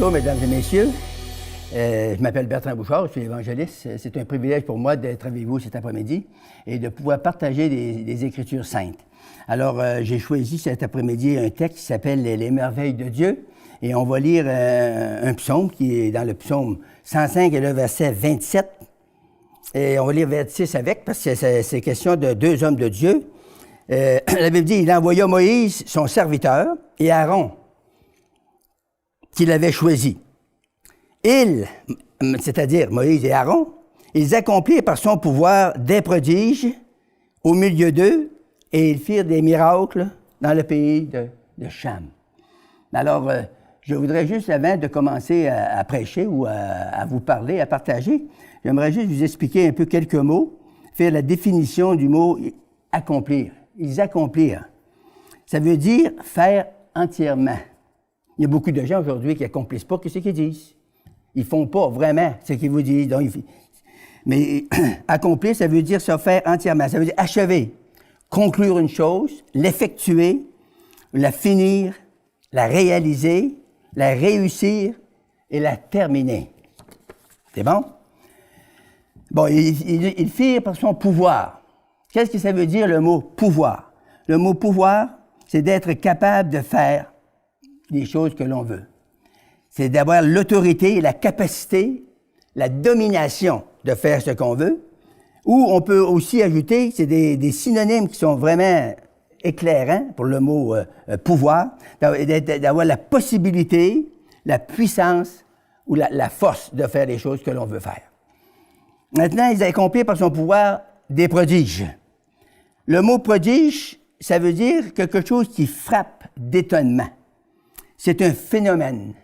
Bonjour, mesdames et messieurs. Je m'appelle Bertrand Bouchard, je suis évangéliste. C'est un privilège pour moi d'être avec vous cet après-midi et de pouvoir partager des Écritures saintes. Alors, j'ai choisi cet après-midi un texte qui s'appelle « Les merveilles de Dieu ». Et on va lire un psaume qui est dans le psaume 105 et le verset 27. Et on va lire verset 6 avec, parce que c'est question de deux hommes de Dieu. La Bible dit, il envoya Moïse, son serviteur, et Aaron, qu'il avait choisi. Ils, c'est-à-dire Moïse et Aaron, ils accomplirent par son pouvoir des prodiges au milieu d'eux, et ils firent des miracles dans le pays de Cham. Alors, je voudrais juste, avant de commencer à prêcher ou à vous parler, à partager, j'aimerais juste vous expliquer un peu quelques mots, faire la définition du mot « accomplir ». Ils accomplirent. Ça veut dire faire entièrement. Il y a beaucoup de gens aujourd'hui qui n'accomplissent pas ce qu'ils disent. Ils ne font pas vraiment ce qu'ils vous disent. Donc, mais accomplir, ça veut dire se faire entièrement. Ça veut dire achever, conclure une chose, l'effectuer, la finir, la réaliser, la réussir et la terminer. C'est bon? Bon, ils firent par son pouvoir. Qu'est-ce que ça veut dire le mot pouvoir? Le mot pouvoir, c'est d'être capable de faire les choses que l'on veut. C'est d'avoir l'autorité, la capacité, la domination de faire ce qu'on veut. Ou on peut aussi ajouter, c'est des synonymes qui sont vraiment éclairants pour le mot pouvoir, d'avoir la possibilité, la puissance ou la force de faire les choses que l'on veut faire. Maintenant, ils accomplissent par son pouvoir des prodiges. Le mot prodige, ça veut dire quelque chose qui frappe d'étonnement. C'est un phénomène.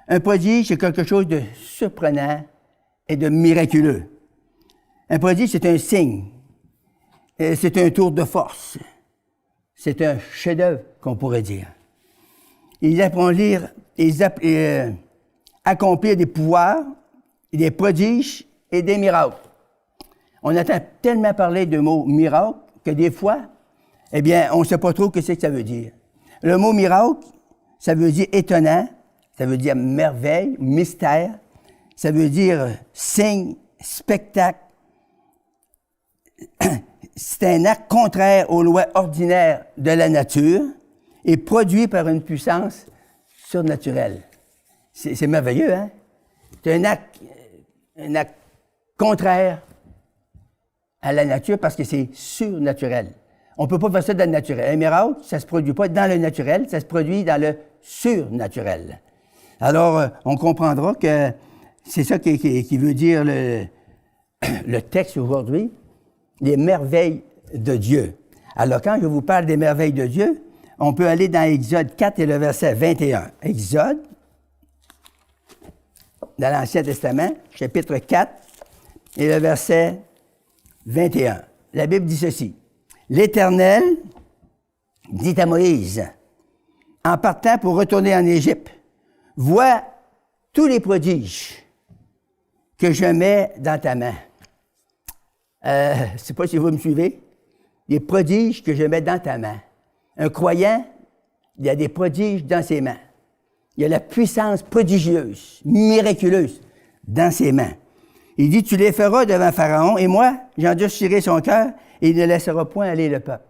Un prodige, c'est quelque chose de surprenant et de miraculeux. Un prodige, c'est un signe. C'est un tour de force. C'est un chef-d'œuvre, qu'on pourrait dire. Ils accomplirent des pouvoirs, des prodiges et des miracles. On entend tellement parler de mot miracle que des fois, eh bien, on ne sait pas trop ce que ça veut dire. Le mot miracle, ça veut dire étonnant, ça veut dire merveille, mystère, ça veut dire signe, spectacle. C'est un acte contraire aux lois ordinaires de la nature et produit par une puissance surnaturelle. C'est merveilleux, hein? C'est un acte contraire à la nature parce que c'est surnaturel. On ne peut pas faire ça dans le naturel. Un miracle, ça ne se produit pas dans le naturel, ça se produit dans le surnaturel. Alors, on comprendra que c'est ça qui veut dire le texte aujourd'hui, les merveilles de Dieu. Alors, quand je vous parle des merveilles de Dieu, on peut aller dans Exode 4 et le verset 21. Exode, dans l'Ancien Testament, chapitre 4 et le verset 21. La Bible dit ceci. L'Éternel dit à Moïse, en partant pour retourner en Égypte, vois tous les prodiges que je mets dans ta main. Je ne sais pas si vous me suivez. Les prodiges que je mets dans ta main. Un croyant, il y a des prodiges dans ses mains. Il y a la puissance prodigieuse, miraculeuse dans ses mains. Il dit, tu les feras devant Pharaon, et moi, j'endurcirai son cœur, et il ne laissera point aller le peuple.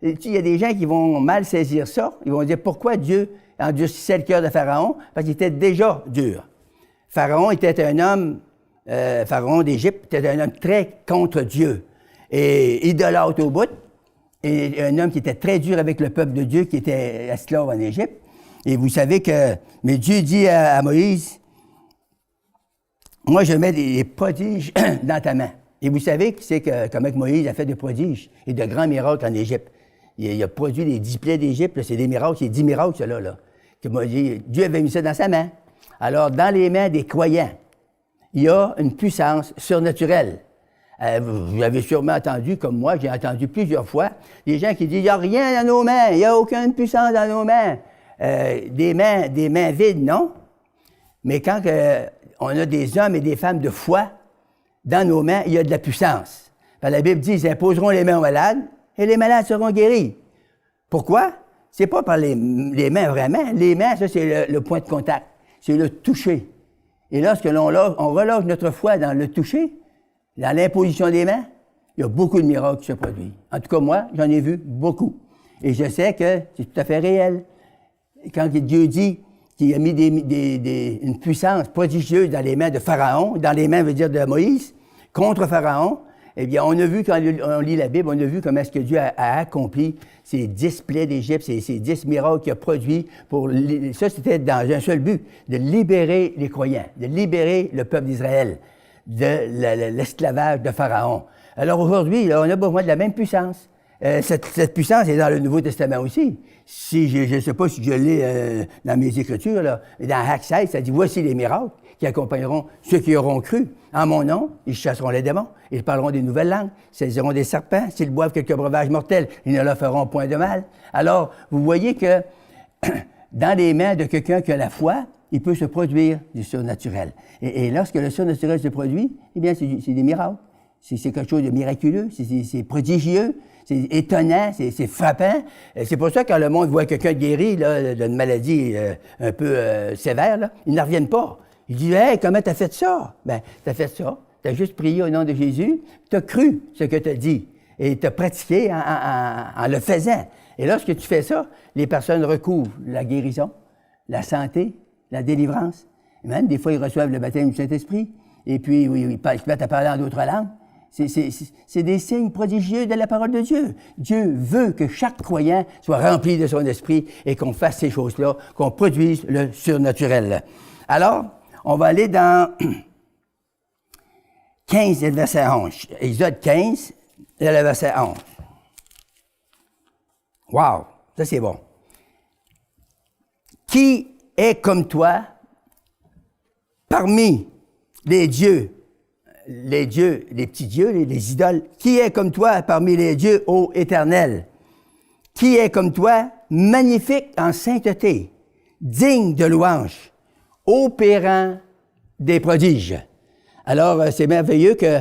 Et il y a des gens qui vont mal saisir ça. Ils vont dire, pourquoi Dieu endurcissait le cœur de Pharaon? Parce qu'il était déjà dur. Pharaon était un homme, Pharaon d'Égypte était un homme très contre Dieu, et idolâtre au bout, et un homme qui était très dur avec le peuple de Dieu, qui était esclave en Égypte. Et vous savez que, mais Dieu dit à Moïse, moi, je mets des prodiges dans ta main. Et vous savez comment Moïse a fait des prodiges et de grands miracles en Égypte. Il a produit les 10 plaies d'Égypte, là, c'est des miracles, c'est 10 miracles, ceux-là. Là, Dieu avait mis ça dans sa main. Alors, dans les mains des croyants, il y a une puissance surnaturelle. Vous avez sûrement entendu, comme moi, j'ai entendu plusieurs fois, des gens qui disent « il n'y a rien dans nos mains, il n'y a aucune puissance dans nos mains. Des mains vides, non. Mais quand on a des hommes et des femmes de foi, dans nos mains, il y a de la puissance. La Bible dit, ils imposeront les mains aux malades et les malades seront guéris. Pourquoi? C'est pas par les mains vraiment. Les mains, ça, c'est le point de contact. c'est le toucher. Et lorsque on relâche notre foi dans le toucher, dans l'imposition des mains, il y a beaucoup de miracles qui se produisent. En tout cas, moi, j'en ai vu beaucoup. Et je sais que c'est tout à fait réel. Quand Dieu dit qu'il a mis une puissance prodigieuse dans les mains de Pharaon, dans les mains, veut dire, de Moïse, contre Pharaon, eh bien, on a vu, quand on lit la Bible, on a vu comment est-ce que Dieu a accompli ces 10 plaies d'Égypte, ces 10 miracles qu'il a produits pour... Ça, c'était dans un seul but, de libérer les croyants, de libérer le peuple d'Israël de l'esclavage de Pharaon. Alors aujourd'hui, là, on a besoin de la même puissance. Cette puissance est dans le Nouveau Testament aussi. Si je ne sais pas si je l'ai dans mes Écritures, là, dans Actes 16, ça dit « Voici les miracles qui accompagneront ceux qui auront cru. En mon nom, ils chasseront les démons, ils parleront des nouvelles langues, saisiront des serpents, s'ils boivent quelques breuvages mortels, ils ne leur feront point de mal. » Alors, vous voyez que dans les mains de quelqu'un qui a la foi, il peut se produire du surnaturel. Et lorsque le surnaturel se produit, eh bien, c'est des miracles. C'est quelque chose de miraculeux, c'est prodigieux, c'est étonnant, c'est frappant. C'est pour ça que quand le monde voit quelqu'un guéri là, d'une maladie un peu sévère, là, ils ne reviennent pas. Ils disent « Hey, comment t'as fait ça? » Bien, t'as fait ça. T'as juste prié au nom de Jésus, t'as cru ce que t'as dit et t'as pratiqué en le faisant. Et lorsque tu fais ça, les personnes recouvrent la guérison, la santé, la délivrance. Et même, des fois, ils reçoivent le baptême du Saint-Esprit. Et puis, ils se mettent à parler en d'autres langues. C'est des signes prodigieux de la parole de Dieu. Dieu veut que chaque croyant soit rempli de son esprit et qu'on fasse ces choses-là, qu'on produise le surnaturel. Alors, on va aller dans 15 et le verset 11. Exode 15 et le verset 11. Wow! Ça, c'est bon. Qui est comme toi parmi les dieux, les petits dieux, les idoles, qui est comme toi parmi les dieux, ô Éternel? Qui est comme toi, magnifique en sainteté, digne de louange, opérant des prodiges? Alors, c'est merveilleux que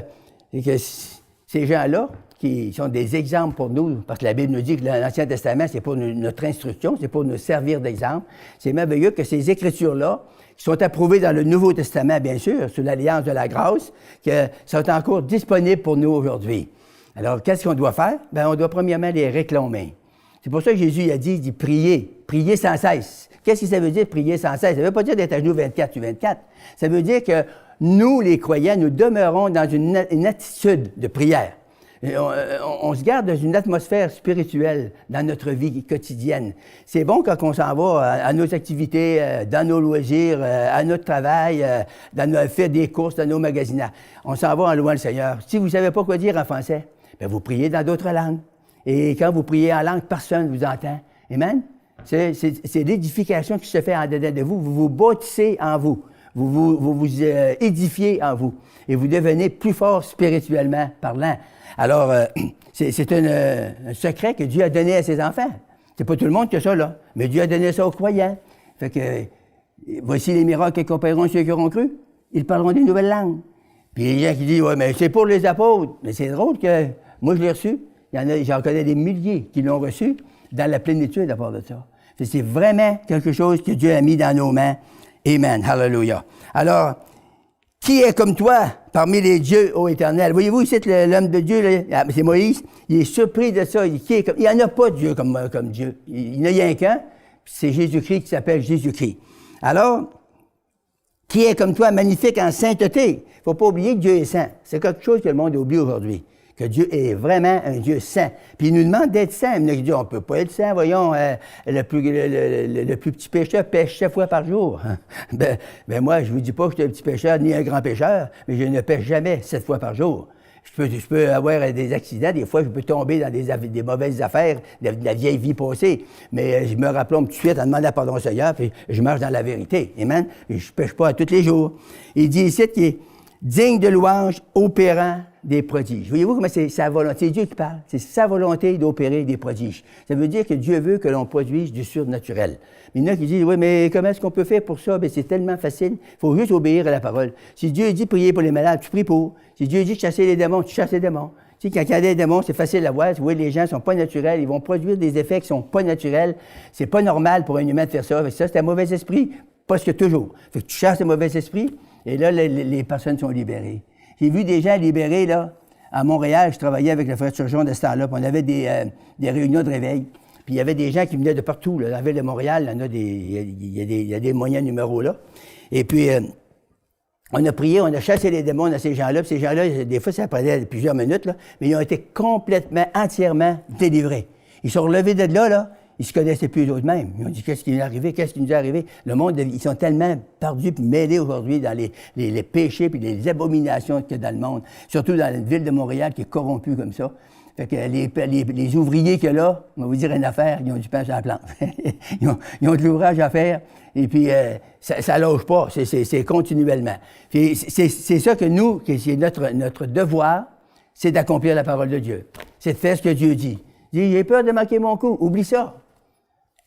ces gens-là, qui sont des exemples pour nous, parce que la Bible nous dit que l'Ancien Testament, c'est pour notre instruction, c'est pour nous servir d'exemple. C'est merveilleux que ces Écritures-là, qui sont approuvées dans le Nouveau Testament, bien sûr, sous l'Alliance de la grâce, que sont encore disponibles pour nous aujourd'hui. Alors, qu'est-ce qu'on doit faire? Bien, on doit premièrement les réclamer. C'est pour ça que Jésus a dit prier, prier sans cesse. Qu'est-ce que ça veut dire, prier sans cesse? Ça ne veut pas dire d'être à genoux 24 sur 24. Ça veut dire que nous, les croyants, nous demeurons dans une attitude de prière. On se garde dans une atmosphère spirituelle dans notre vie quotidienne. C'est bon quand on s'en va à nos activités, dans nos loisirs, à notre travail, faire des courses, dans nos magasinages. On s'en va en louant le Seigneur. Si vous ne savez pas quoi dire en français, bien vous priez dans d'autres langues. Et quand vous priez en langue, personne ne vous entend. Amen? C'est l'édification qui se fait en dedans de vous. Vous vous bâtissez en vous. Vous vous édifiez en vous. Et vous devenez plus fort spirituellement parlant. Alors, c'est un secret que Dieu a donné à ses enfants. C'est pas tout le monde qui a ça, là. Mais Dieu a donné ça aux croyants. Fait que, voici les miracles qui accompagneront ceux qui auront cru. Ils parleront des nouvelles langues. Puis il y a des gens qui disent, ouais, mais c'est pour les apôtres. Mais c'est drôle que, moi, je l'ai reçu. J'en connais des milliers qui l'ont reçu dans la plénitude à part de ça. C'est vraiment quelque chose que Dieu a mis dans nos mains. Amen. Hallelujah. Alors, qui est comme toi parmi les dieux, ô Éternel? Voyez-vous, ici, l'homme de Dieu, là, c'est Moïse, il est surpris de ça. Il n'y en a pas de Dieu comme Dieu. Il n'y a rien qu'un, c'est Jésus-Christ qui s'appelle Jésus-Christ. Alors, qui est comme toi, magnifique en sainteté? Il ne faut pas oublier que Dieu est saint. C'est quelque chose que le monde oublie aujourd'hui, que Dieu est vraiment un Dieu saint. Puis il nous demande d'être saint. Il nous dit, on ne peut pas être saint, voyons, le plus petit pécheur pêche 7 fois par jour. ben moi, je ne vous dis pas que je suis un petit pécheur ni un grand pécheur, mais je ne pêche jamais 7 fois par jour. Je peux avoir des accidents, des fois je peux tomber dans des mauvaises affaires, de la vieille vie passée, mais je me rappelle tout de suite en demandant pardon au Seigneur, puis je marche dans la vérité. Amen? Et je ne pêche pas tous les jours. Il dit ici qu'il est digne de louange, opérant des prodiges. Voyez-vous comment c'est sa volonté? C'est Dieu qui parle. C'est sa volonté d'opérer des prodiges. Ça veut dire que Dieu veut que l'on produise du surnaturel. Il y en a qui disent, oui, mais comment est-ce qu'on peut faire pour ça? Bien, c'est tellement facile. Il faut juste obéir à la parole. Si Dieu dit prier pour les malades, tu pries pour. Si Dieu dit chasser les démons, tu chasses les démons. Tu sais, quand il y a des démons, c'est facile à voir. Oui, les gens ne sont pas naturels. Ils vont produire des effets qui ne sont pas naturels. C'est pas normal pour un humain de faire ça. Ça, c'est un mauvais esprit. presque toujours. Fait que tu chasses le mauvais esprit, et là, les personnes sont libérées. J'ai vu des gens libérés, là, à Montréal. Je travaillais avec le frère Turgeon de ce temps-là, puis on avait des réunions de réveil. Puis il y avait des gens qui venaient de partout, là. Dans la ville de Montréal, il y a des moyens numéros là. Et puis, on a prié, on a chassé les démons à ces gens-là. Puis ces gens-là, des fois, ça prenait plusieurs minutes, là, mais ils ont été complètement, entièrement délivrés. Ils sont relevés de là, ils se connaissaient plus eux-mêmes. Ils ont dit, qu'est-ce qui nous est arrivé, qu'est-ce qui nous est arrivé? Le monde, ils sont tellement perdus et mêlés aujourd'hui dans les péchés et les abominations qu'il y a dans le monde. Surtout dans la ville de Montréal qui est corrompue comme ça. Fait que les ouvriers qu'il y a là, on va vous dire une affaire, ils ont du pain sur la planche. ils ont de l'ouvrage à faire, et puis ça lâche pas, c'est continuellement. Puis c'est ça que nous, c'est notre devoir, c'est d'accomplir la parole de Dieu. C'est de faire ce que Dieu dit. Il dit, j'ai peur de manquer mon coup, oublie ça.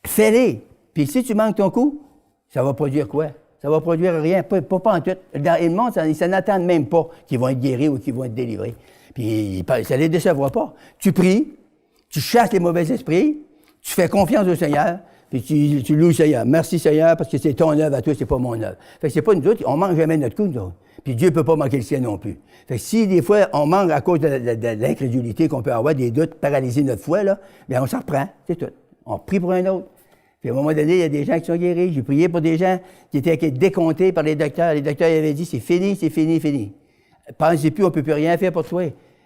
Fais-les. Puis si tu manques ton coup, ça va produire quoi? Ça va produire rien, pas en tout. Dans le monde, ils s'en attendent même pas qu'ils vont être guéris ou qu'ils vont être délivrés. Puis ça les décevra pas. Tu pries, tu chasses les mauvais esprits, tu fais confiance au Seigneur, puis tu loues le Seigneur. Merci Seigneur, parce que c'est ton œuvre à toi, c'est pas mon œuvre. Fait que c'est pas nous autres, on manque jamais notre coup, nous autres. Puis Dieu peut pas manquer le sien non plus. Fait que si des fois on manque à cause de l'incrédulité qu'on peut avoir, des doutes, paralyser notre foi, là, bien on s'en reprend, c'est tout. On prie pour un autre. Puis à un moment donné, il y a des gens qui sont guéris. J'ai prié pour des gens qui étaient décomptés par les docteurs. Les docteurs avaient dit, c'est fini, c'est fini, fini. Pensez plus, on ne peut plus rien faire pour toi.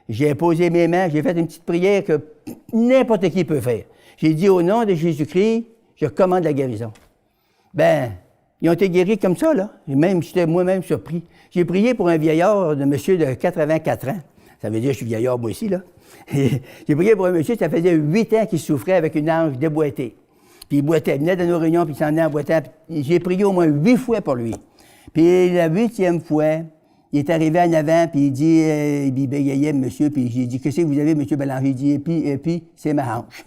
J'ai imposé mes mains, j'ai fait une petite prière que n'importe qui peut faire. J'ai dit au nom de Jésus-Christ, je commande la guérison. Ben, ils ont été guéris comme ça, là. J'étais moi-même surpris. J'ai prié pour un vieillard de monsieur de 84 ans. Ça veut dire que je suis vieillard, moi aussi, là. J'ai prié pour un monsieur, ça faisait 8 ans qu'il souffrait avec une hanche déboîtée. Puis il boitait, il venait de nos réunions, puis il s'en venait en boitant. J'ai prié au moins 8 fois pour lui. Puis la 8e fois, il est arrivé en avant, puis il dit, il bégayait, monsieur, puis j'ai dit, qu'est-ce que vous avez, monsieur Bélanger? Il dit, et puis, c'est ma hanche.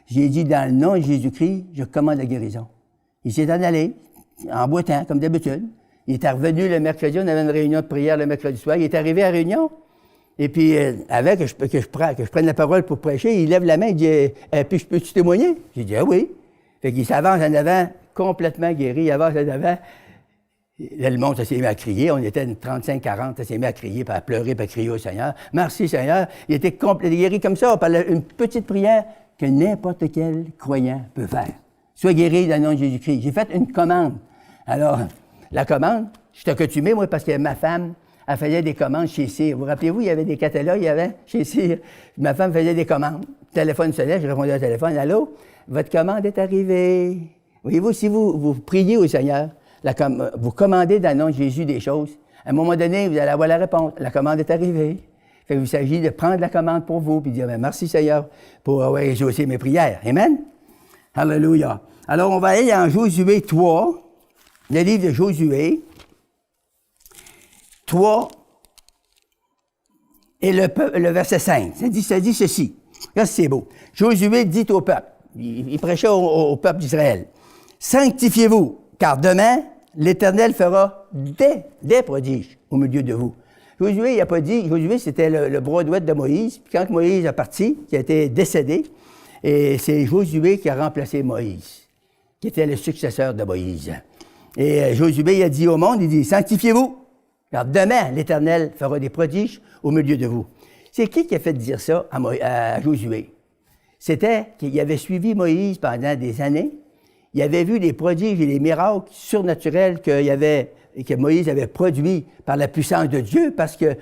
J'ai dit, dans le nom de Jésus-Christ, je commande la guérison. Il s'est en allé, en boitant, comme d'habitude. Il est revenu le mercredi, on avait une réunion de prière le mercredi soir. Il est arrivé à la réunion, et puis, avant que je prenne la parole pour prêcher, il lève la main, il dit, puis je peux-tu témoigner? J'ai dit, ah oui. Fait qu'il s'avance en avant, complètement guéri, il avance en avant. Là, le monde, ça s'est mis à crier. On était 35-40, ça s'est mis à crier, puis à pleurer, puis à crier au Seigneur. Merci, Seigneur. Il était complètement guéri comme ça. On parlait une petite prière que n'importe quel croyant peut faire. Sois guéri dans le nom de Jésus-Christ. J'ai fait une commande. Alors, la commande, je suis accoutumé, moi, parce que ma femme, elle faisait des commandes chez Cyr. Vous rappelez-vous, il y avait des catalogues, il y avait chez Cyr. Ma femme faisait des commandes. Le téléphone sonnait, je répondais au téléphone. Allô? Votre commande est arrivée. Voyez-vous, si vous priez au Seigneur, vous commandez dans le nom de Jésus des choses, à un moment donné, vous allez avoir la réponse. La commande est arrivée. Fait qu'il s'agit de prendre la commande pour vous, puis de dire, merci Seigneur pour avoir exaucé mes prières. Amen? Alléluia. Alors, on va aller en Josué 3, le livre de Josué 3, et le verset 5. Ça dit ceci. Là, c'est beau. Josué dit au peuple, il prêchait au peuple d'Israël, « Sanctifiez-vous, car demain, l'Éternel fera des prodiges au milieu de vous. » Josué, il n'a pas dit, Josué, c'était le bras droit de Moïse. Puis quand Moïse est parti, qui a été décédé, et c'est Josué qui a remplacé Moïse, qui était le successeur de Moïse. Et Josué, il a dit au monde, il dit, « Sanctifiez-vous, car demain, l'Éternel fera des prodiges au milieu de vous. » C'est qui a fait dire ça à Josué? C'était qu'il avait suivi Moïse pendant des années. Il avait vu les prodiges et les miracles surnaturels que Moïse avait produits par la puissance de Dieu, parce que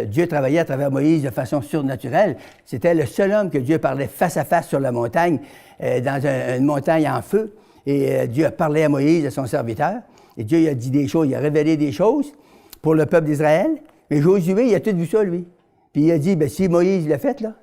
Dieu travaillait à travers Moïse de façon surnaturelle. C'était le seul homme que Dieu parlait face à face sur la montagne, dans une montagne en feu. Et Dieu a parlé à Moïse, à son serviteur. Et Dieu il a dit des choses, il a révélé des choses pour le peuple d'Israël. Mais Josué, il a tout vu ça, lui. Puis il a dit, bien, si Moïse l'a fait, là,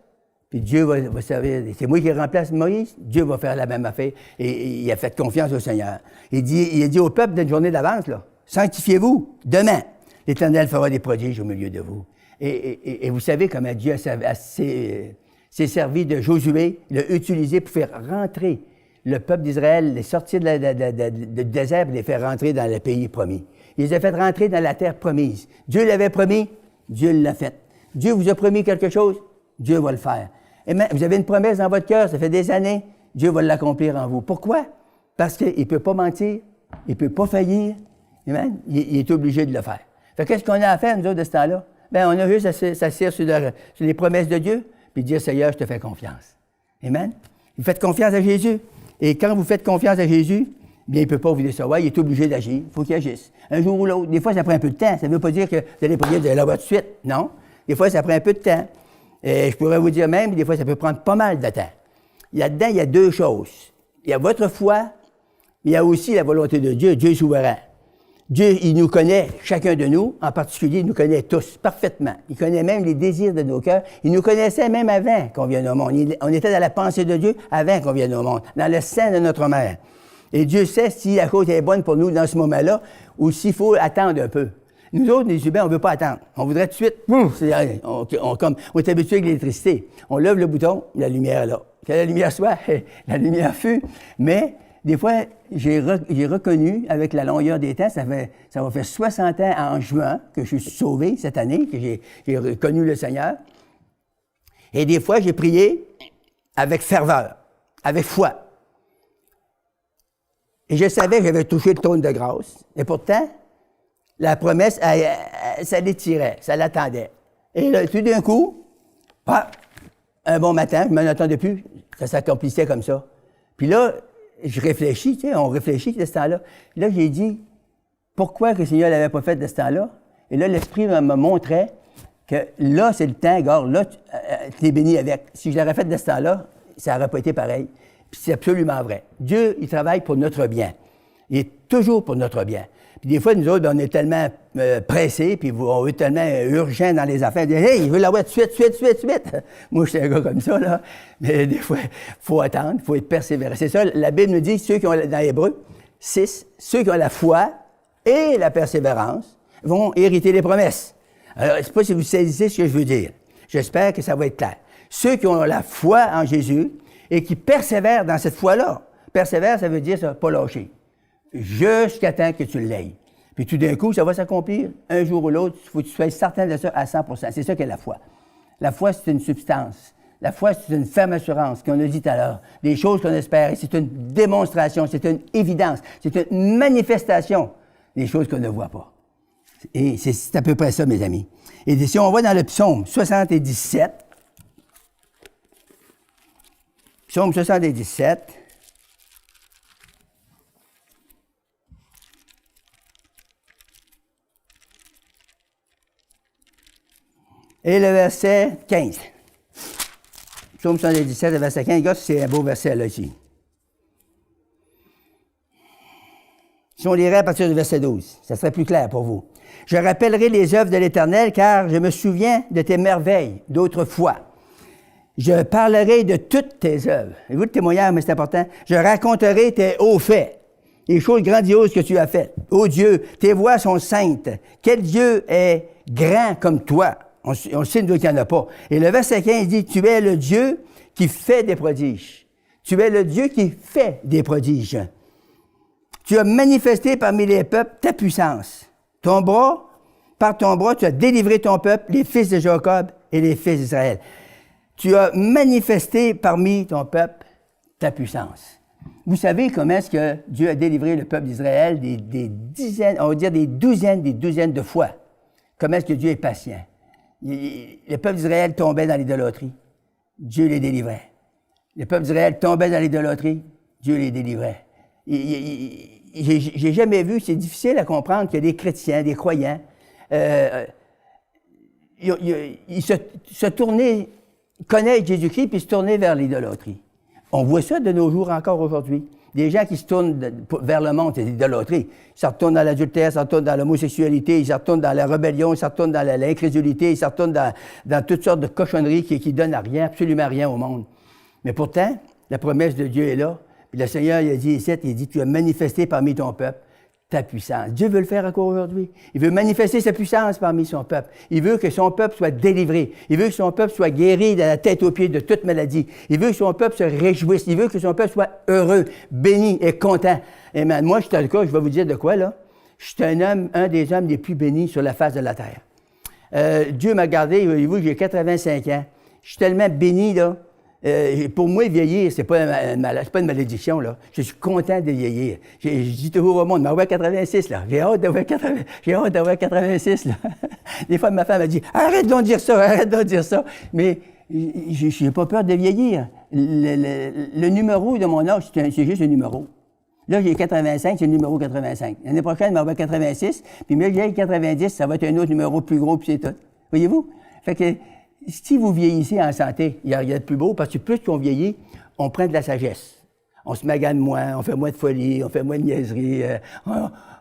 puis Dieu va servir, c'est moi qui remplace Moïse, Dieu va faire la même affaire. Et il a fait confiance au Seigneur. Il a dit au peuple d'une journée d'avance, là, sanctifiez-vous, demain, l'Éternel fera des prodiges au milieu de vous. Et vous savez comment Dieu s'est servi de Josué, l'a utilisé pour faire rentrer le peuple d'Israël, les sortir du désert et les faire rentrer dans le pays promis. Il les a fait rentrer dans la terre promise. Dieu l'avait promis, Dieu l'a fait. Dieu vous a promis quelque chose, Dieu va le faire. Et vous avez une promesse dans votre cœur, ça fait des années, Dieu va l'accomplir en vous. Pourquoi? Parce qu'il ne peut pas mentir, Il ne peut pas faillir. Amen. Il est obligé de le faire. Fait qu'est-ce qu'on a à faire, nous autres, de ce temps-là? Bien, on a juste à s'asseoir sur les promesses de Dieu, puis dire, Seigneur, je te fais confiance. Amen. Vous faites confiance à Jésus. Et quand vous faites confiance à Jésus, bien, il ne peut pas vous décevoir, il est obligé d'agir. Il faut qu'il agisse. Un jour ou l'autre. Des fois, ça prend un peu de temps. Ça ne veut pas dire que vous allez prier, vous allez l'avoir tout de suite. Non. Des fois, ça prend un peu de temps. Et je pourrais vous dire même, des fois, ça peut prendre pas mal de temps. Là-dedans, il y a deux choses. Il y a votre foi, mais il y a aussi la volonté de Dieu. Dieu est souverain. Dieu, il nous connaît, chacun de nous, en particulier, il nous connaît tous, parfaitement. Il connaît même les désirs de nos cœurs. Il nous connaissait même avant qu'on vienne au monde. On était dans la pensée de Dieu avant qu'on vienne au monde, dans le sein de notre mère. Et Dieu sait si la chose est bonne pour nous dans ce moment-là ou s'il faut attendre un peu. Nous autres, les humains, on ne veut pas attendre. On voudrait tout de suite, on est habitué avec l'électricité. On lève le bouton, la lumière est là. Que la lumière soit, la lumière fut. Mais des fois, j'ai reconnu, avec la longueur des temps, ça va faire 60 ans en juin que je suis sauvé cette année, que j'ai reconnu le Seigneur. Et des fois, j'ai prié avec ferveur, avec foi. Et je savais que j'avais touché le trône de grâce. Et pourtant, la promesse, ça l'étirait, ça l'attendait. Et là, tout d'un coup, un bon matin, je ne m'en attendais plus, ça s'accomplissait comme ça. Puis là, je réfléchis, tu sais, on réfléchit de ce temps-là. Là, j'ai dit, pourquoi que le Seigneur ne l'avait pas fait de ce temps-là? Et là, l'Esprit me montrait que là, c'est le temps, regarde, là, tu es béni avec. Si je l'aurais fait de ce temps-là, ça n'aurait pas été pareil. Puis c'est absolument vrai. Dieu, il travaille pour notre bien. Il est toujours pour notre bien. Puis des fois, nous autres, on est tellement pressés, puis on est tellement urgents dans les affaires. Hey, il veut l'avoir tout de suite. Moi, je suis un gars comme ça, là. Mais des fois, il faut attendre, il faut être persévérant. C'est ça, la Bible nous dit, dans Hébreux 6, ceux qui ont la foi et la persévérance vont hériter les promesses. Alors, je ne sais pas si vous saisissez ce que je veux dire. J'espère que ça va être clair. Ceux qui ont la foi en Jésus et qui persévèrent dans cette foi-là. Persévère, ça veut dire ça, pas lâcher. Jusqu'à temps que tu l'aies. Puis tout d'un coup, ça va s'accomplir. Un jour ou l'autre, il faut que tu sois certain de ça à 100%. C'est ça qu'est la foi. La foi, c'est une substance. La foi, c'est une ferme assurance, qu'on a dit tout à l'heure. Des choses qu'on espère. Et c'est une démonstration, c'est une évidence, c'est une manifestation des choses qu'on ne voit pas. Et c'est à peu près ça, mes amis. Et si on va dans le psaume 77, psaume 77, et le verset 15. Psaume 77, le verset 15. Regarde, c'est un beau verset, là, ici. Si on lirait à partir du verset 12, ça serait plus clair pour vous. « Je rappellerai les œuvres de l'Éternel, car je me souviens de tes merveilles d'autrefois. Je parlerai de toutes tes œuvres. » Et vous, le témoignage, mais c'est important. « Je raconterai tes hauts faits, les choses grandioses que tu as faites. Ô Dieu, tes voies sont saintes. Quel Dieu est grand comme toi? » On sait qu'il n'y en a pas. Et le verset 15 dit, « Tu es le Dieu qui fait des prodiges. Tu es le Dieu qui fait des prodiges. Tu as manifesté parmi les peuples ta puissance. Par ton bras, tu as délivré ton peuple, les fils de Jacob et les fils d'Israël. Tu as manifesté parmi ton peuple ta puissance. » Vous savez comment est-ce que Dieu a délivré le peuple d'Israël des dizaines, on va dire des douzaines de fois. Comment est-ce que Dieu est patient? Le peuple d'Israël tombait dans l'idolâtrie. Dieu les délivrait. Le peuple d'Israël tombait dans l'idolâtrie. Dieu les délivrait. J'ai jamais vu, c'est difficile à comprendre qu'il y a des chrétiens, des croyants, ils se tournaient, connaissent Jésus-Christ, puis se tournaient vers l'idolâtrie. On voit ça de nos jours encore aujourd'hui. Des gens qui se tournent vers le monde, c'est l'idolâtrie. Ils se retournent dans l'adultère, ils se retournent dans l'homosexualité, ils se retournent dans la rébellion, ils se retournent dans l'incrédulité, ils se retournent dans toutes sortes de cochonneries qui donnent à rien, absolument rien au monde. Mais pourtant, la promesse de Dieu est là. Puis le Seigneur, il a dit ici, il dit, tu as manifesté parmi ton peuple ta puissance. Dieu veut le faire encore aujourd'hui. Il veut manifester sa puissance parmi son peuple. Il veut que son peuple soit délivré. Il veut que son peuple soit guéri de la tête aux pieds de toute maladie. Il veut que son peuple se réjouisse. Il veut que son peuple soit heureux, béni et content. Amen. Moi, je suis le cas, je vais vous dire de quoi, là. Je suis un des hommes les plus bénis sur la face de la terre. Dieu m'a gardé, voyez-vous, j'ai 85 ans. Je suis tellement béni, là. Pour moi, vieillir, c'est pas une malédiction, là. Je suis content de vieillir. Je dis toujours au monde, mais on va 86, là. J'ai hâte d'avoir 86, là. Des fois, ma femme a dit, arrête de dire ça. Mais je n'ai pas peur de vieillir. Le numéro de mon âge, c'est juste un numéro. Là, j'ai 85, c'est le numéro 85. L'année prochaine, je vais avoir 86, puis même j'ai 90, ça va être un autre numéro plus gros, puis c'est tout. Voyez-vous? Fait que, si vous vieillissez en santé, il y a de plus beau, parce que plus qu'on vieillit, on prend de la sagesse. On se magane moins, on fait moins de folie, on fait moins de niaiseries.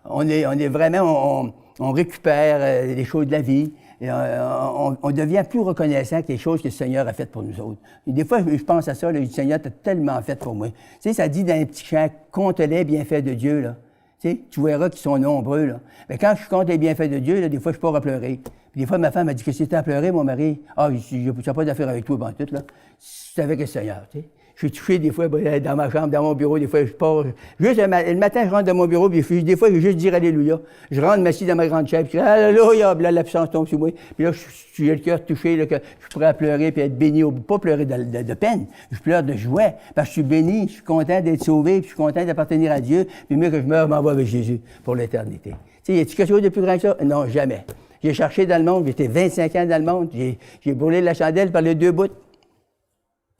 On est vraiment, on récupère les choses de la vie. Et on devient plus reconnaissant que les choses que le Seigneur a faites pour nous autres. Et des fois, je pense à ça, là, le Seigneur t'a tellement fait pour moi. Tu sais, ça dit dans un petit chant, « Compte les bienfaits de Dieu », là. Tu sais, tu verras qu'ils sont nombreux, là. Mais quand je compte les bienfaits de Dieu, là, des fois, je pars à pleurer. Puis des fois, ma femme m'a dit que c'était à pleurer, mon mari. Ah, je n'ai pas d'affaire avec toi, ben, tout, là. C'est avec le Seigneur, tu sais. Je suis touché des fois dans ma chambre, dans mon bureau, des fois je pars. Juste le matin, je rentre dans mon bureau, puis des fois, je vais juste dire Alléluia. Je rentre, m'assis dans ma grande chaise, puis je dis Alléluia, puis là, la puissance tombe sur moi. Puis là, j'ai le cœur touché, là, que je pourrais pleurer, puis être béni, pas pleurer de peine. Je pleure de joie, parce que je suis béni, je suis content d'être sauvé, puis je suis content d'appartenir à Dieu, puis mieux que je meurs, je m'en vais avec Jésus pour l'éternité. Tu sais, y a-t-il quelque chose de plus grand que ça? Non, jamais. J'ai cherché dans le monde, j'étais 25 ans dans le monde, j'ai brûlé la chandelle par les deux bouts.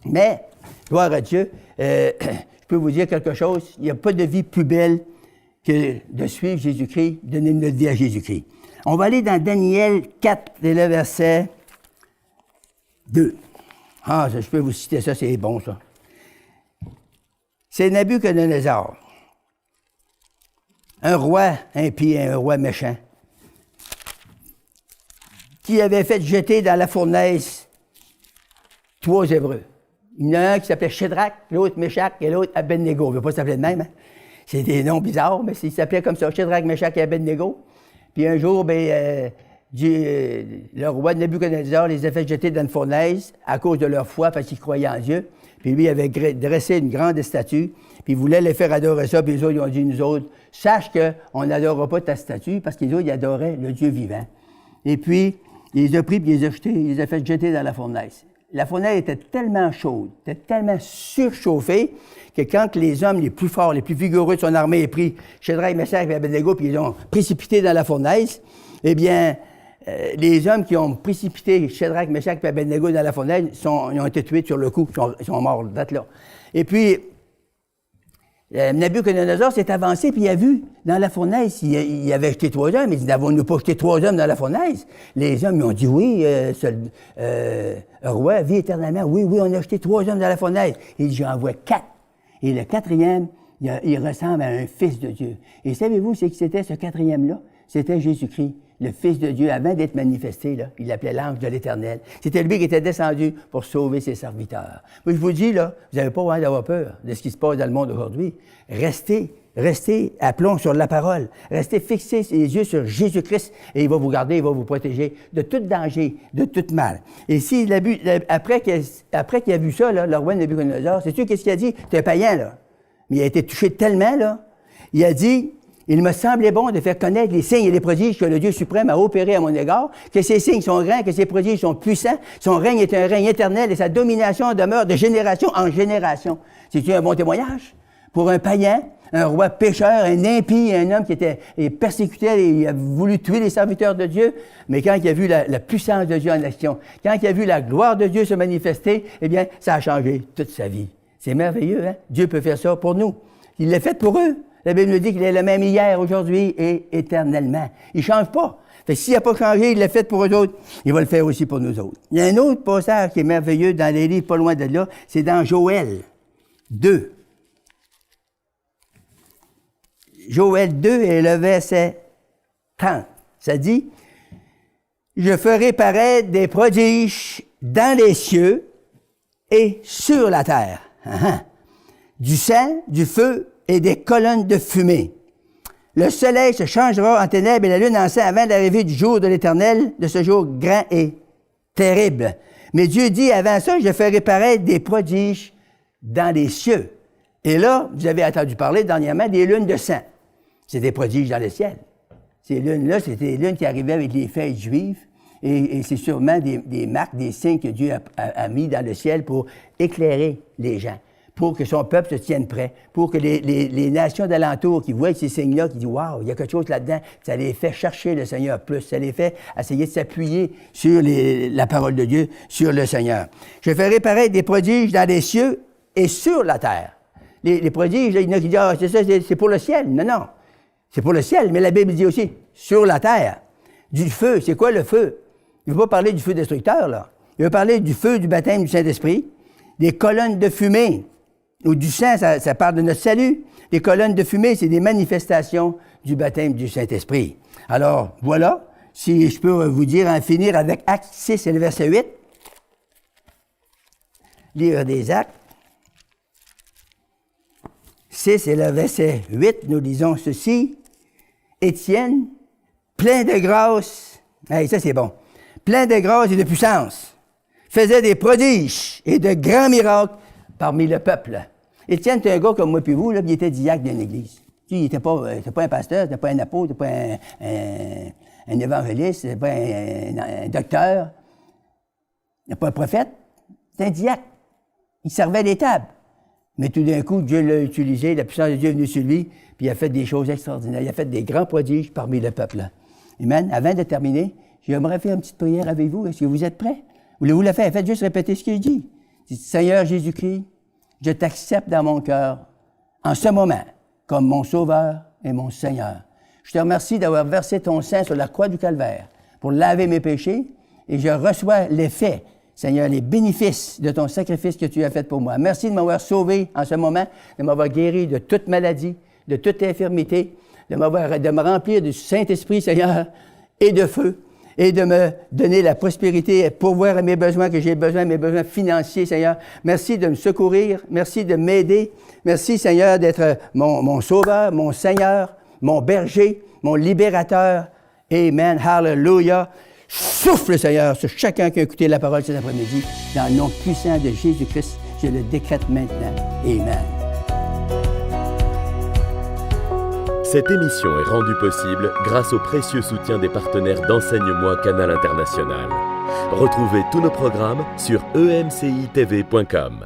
Mais, gloire à Dieu, je peux vous dire quelque chose, il n'y a pas de vie plus belle que de suivre Jésus-Christ, de donner notre vie à Jésus-Christ. On va aller dans Daniel 4, le verset 2. Ah, je peux vous citer ça, c'est bon ça. C'est Nabuchodonosor, un roi impie, un roi méchant, qui avait fait jeter dans la fournaise 3 Hébreux. Il y en a un qui s'appelait Shadrach, l'autre Meshach et l'autre Abednego. Il ne veut pas s'appeler de même. Hein? C'est des noms bizarres, mais il s'appelait comme ça, Shadrach, Meshach et Abednego. Puis un jour, le roi Nabuchodonosor les a fait jeter dans une fournaise à cause de leur foi, parce qu'ils croyaient en Dieu. Puis lui avait dressé une grande statue, puis il voulait les faire adorer ça, puis les autres, ils ont dit, nous autres, sache qu'on n'adorera pas ta statue, parce que les autres, ils adoraient le Dieu vivant. Et puis, il les a pris, puis il les a fait jeter dans la fournaise. La fournaise était tellement chaude, était tellement surchauffée, que quand les hommes les plus forts, les plus vigoureux de son armée ont pris Shadrach, Meshach et Abednego, puis ils ont précipité dans la fournaise, eh bien, les hommes qui ont précipité Shadrach, Meshach et Abednego dans la fournaise, ils ont été tués sur le coup, ils sont morts, date là. Et puis, Nabuchodonosor s'est avancé, puis il a vu dans la fournaise, il avait jeté 3 hommes. Il dit, n'avons-nous pas jeté 3 hommes dans la fournaise? Les hommes, ils ont dit, oui, roi, vie éternellement. Oui, on a jeté 3 hommes dans la fournaise. Il dit, j'en vois 4. Et le 4e, il ressemble à un fils de Dieu. Et savez-vous, c'est que c'était ce 4e-là? C'était Jésus-Christ, le Fils de Dieu, avant d'être manifesté, là, il l'appelait l'ange de l'Éternel. C'était lui qui était descendu pour sauver ses serviteurs. Moi, je vous dis, là, vous n'avez pas besoin d'avoir peur de ce qui se passe dans le monde aujourd'hui. Restez à plomb sur la parole. Restez fixés les yeux sur Jésus-Christ et il va vous garder, il va vous protéger de tout danger, de tout mal. Et s'il a vu, après qu'il a vu ça, là, le roi Nabuchodonosor, c'est sûr qu'est-ce qu'il a dit? C'est un païen, là. Mais il a été touché tellement, là. Il a dit, il me semblait bon de faire connaître les signes et les prodiges que le Dieu suprême a opérés à mon égard, que ces signes sont grands, que ces prodiges sont puissants, son règne est un règne éternel et sa domination demeure de génération en génération. C'est-tu un bon témoignage? Pour un païen, un roi pécheur, un impie, un homme qui était persécuté et il a voulu tuer les serviteurs de Dieu, mais quand il a vu la puissance de Dieu en action, quand il a vu la gloire de Dieu se manifester, eh bien, ça a changé toute sa vie. C'est merveilleux, hein? Dieu peut faire ça pour nous. Il l'a fait pour eux. La Bible nous dit qu'il est le même hier, aujourd'hui et éternellement. Il ne change pas. Fait que s'il n'a pas changé, il l'a fait pour eux autres, il va le faire aussi pour nous autres. Il y a un autre passage qui est merveilleux dans les livres pas loin de là, c'est dans Joël 2. Joël 2 et le verset 30. Ça dit, « Je ferai paraître des prodiges dans les cieux et sur la terre. Du sang, du feu et des colonnes de fumée. Le soleil se changera en ténèbres et la lune en sang avant l'arrivée du jour de l'Éternel, de ce jour grand et terrible. Mais Dieu dit, avant ça, je ferai paraître des prodiges dans les cieux. » Et là, vous avez entendu parler dernièrement des lunes de sang. C'est des prodiges dans le ciel. Ces lunes-là, c'était des lunes qui arrivaient avec les fêtes juives. Et c'est sûrement des marques, des signes que Dieu a mis dans le ciel pour éclairer les gens, pour que son peuple se tienne prêt, pour que les nations d'alentour qui voient ces signes-là, qui disent « Wow, il y a quelque chose là-dedans », ça les fait chercher le Seigneur plus, ça les fait essayer de s'appuyer sur la parole de Dieu, sur le Seigneur. « Je ferai paraître des prodiges dans les cieux et sur la terre. » Les prodiges, là, il y en a qui disent « Ah, c'est ça, c'est pour le ciel. » Non, non, c'est pour le ciel, mais la Bible dit aussi « sur la terre ». Du feu, c'est quoi le feu? Il ne veut pas parler du feu destructeur, là. Il veut parler du feu du baptême du Saint-Esprit, des colonnes de fumée, ou du sang, ça parle de notre salut. Les colonnes de fumée, c'est des manifestations du baptême du Saint-Esprit. Alors, voilà, si je peux vous dire, en finir avec Actes 6 et le verset 8. Livre des Actes. 6 et le verset 8, nous lisons ceci. Étienne, plein de grâce, hey, ça c'est bon, plein de grâce et de puissance, faisait des prodiges et de grands miracles parmi le peuple. Étienne était un gars comme moi puis vous, là, il était diacre d'une église. Il n'était pas un pasteur, il n'était pas un apôtre, il n'était pas un évangéliste, il n'était pas un docteur, il n'était pas un prophète, c'était un diacre. Il servait des tables. Mais tout d'un coup, Dieu l'a utilisé, la puissance de Dieu est venue sur lui, puis il a fait des choses extraordinaires. Il a fait des grands prodiges parmi le peuple. Amen. Avant de terminer, j'aimerais faire une petite prière avec vous. Est-ce que vous êtes prêts? Voulez-vous la faire? Faites juste répéter ce qu'il dit. Seigneur Jésus-Christ, je t'accepte dans mon cœur en ce moment comme mon Sauveur et mon Seigneur. Je te remercie d'avoir versé ton sang sur la croix du Calvaire pour laver mes péchés et je reçois l'effet, Seigneur, les bénéfices de ton sacrifice que tu as fait pour moi. Merci de m'avoir sauvé en ce moment, de m'avoir guéri de toute maladie, de toute infirmité, de me remplir du Saint-Esprit, Seigneur, et de feu, et de me donner la prospérité et pourvoir à mes besoins que j'ai besoin, mes besoins financiers, Seigneur. Merci de me secourir, merci de m'aider. Merci, Seigneur, d'être mon Sauveur, mon Seigneur, mon berger, mon libérateur. Amen. Hallelujah. Souffle, Seigneur, sur chacun qui a écouté la parole cet après-midi. Dans le nom puissant de Jésus-Christ, je le décrète maintenant. Amen. Cette émission est rendue possible grâce au précieux soutien des partenaires d'Enseigne-moi Canal International. Retrouvez tous nos programmes sur emcitv.com.